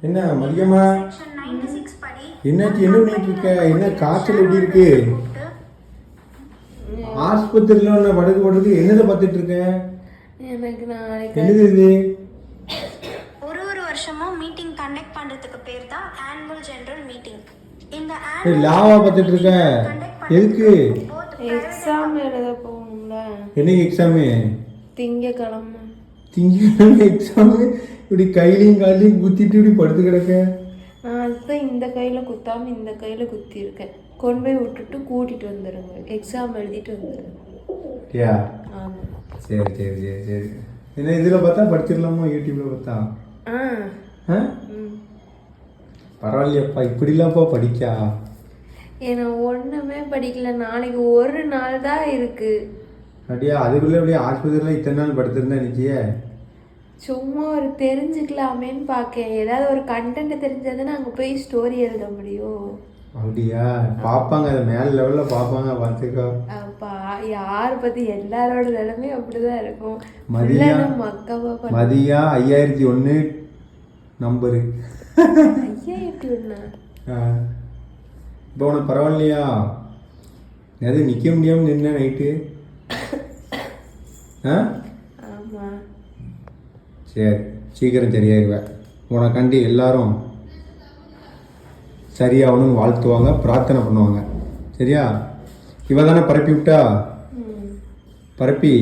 என்ன மதியமா என்னாச்சு? என்ன பண்ணிட்டு இருக்க? என்ன காய்ச்சல் எப்படி இருக்கு? ஆஸ்பத்திரியில ஒன்று படுக்கு என்னதை பார்த்துட்டு இருக்க? எனக்கு நாளைக்கு என்னது இது? ஒரு வருஷமும் மீட்டிங் கண்டக்ட் பண்றதுக்கு பேர் தான் ஆனுவல் ஜெனரல் மீட்டிங். இந்த லாவா பார்த்துட்டு இருக்க? எதுக்கு? எக்ஸாம் எழுத போகணும்ல. என்னைக்கு எக்ஸாமு? திங்கக்கிழமை. திங்கக்கிழமை எக்ஸாமு? இப்படி கையிலையும் காலையும் குத்திட்டு இப்படி படுத்து கிடக்க. நான் அதுதான் இந்த கையில் குத்தாம இந்த கையில் குத்தி இருக்கேன். கொண்டு போய் விட்டுட்டு கூட்டிட்டு வந்துடுங்க, எக்ஸாம் எழுதிட்டு வந்துடுங்க. யா ஆமாம். சரி சரி சரி சரி. என்ன இதில் பார்த்தா படிச்சிடலாமோ? யூடியூப்ல பார்த்தா? ஆ பரவாயில்லையாப்பா, இப்படிலாம்ப்பா படிக்கா? ஏன்னா ஒன்றுமே படிக்கல. நாளைக்கு ஒரு நாள் தான் இருக்கு. அப்படியா? அதுக்குள்ளே அப்படியே ஆஸ்பத்திரியில் இத்தனை நாள் படுத்திருந்தா நிற்கிய? சும்மா ஒரு தெரிஞ்சுக்கலாமேன்னு பார்க்கேன். ஏதாவது ஒரு கண்டென்ட் தெரிஞ்சதுன்னா அங்கே போய் ஸ்டோரி எழுத முடியும். அப்படியா? பார்ப்பாங்க, அதை மேலே லெவலில் பார்ப்பாங்க, பார்த்துக்கோ. அப்பா யாரை பற்றி எல்லாரோட நிலைமை அப்படிதான் இருக்கும். மதியம் 5001 நம்பரு. 5001. இப்போ உனக்கு பரவாயில்லையா? எதுவும் நிற்க முடியாமல் நின்ன நைட்டு? ஆமாம். சரி, சீக்கிரம் சரியாயிருவேன். உனக்காண்டி எல்லாரும் சரியாகணும்னு வாழ்த்துவாங்க, பிரார்த்தனை பண்ணுவாங்க. சரியா? இவ தானே பரப்பி விட்டா? பரப்பி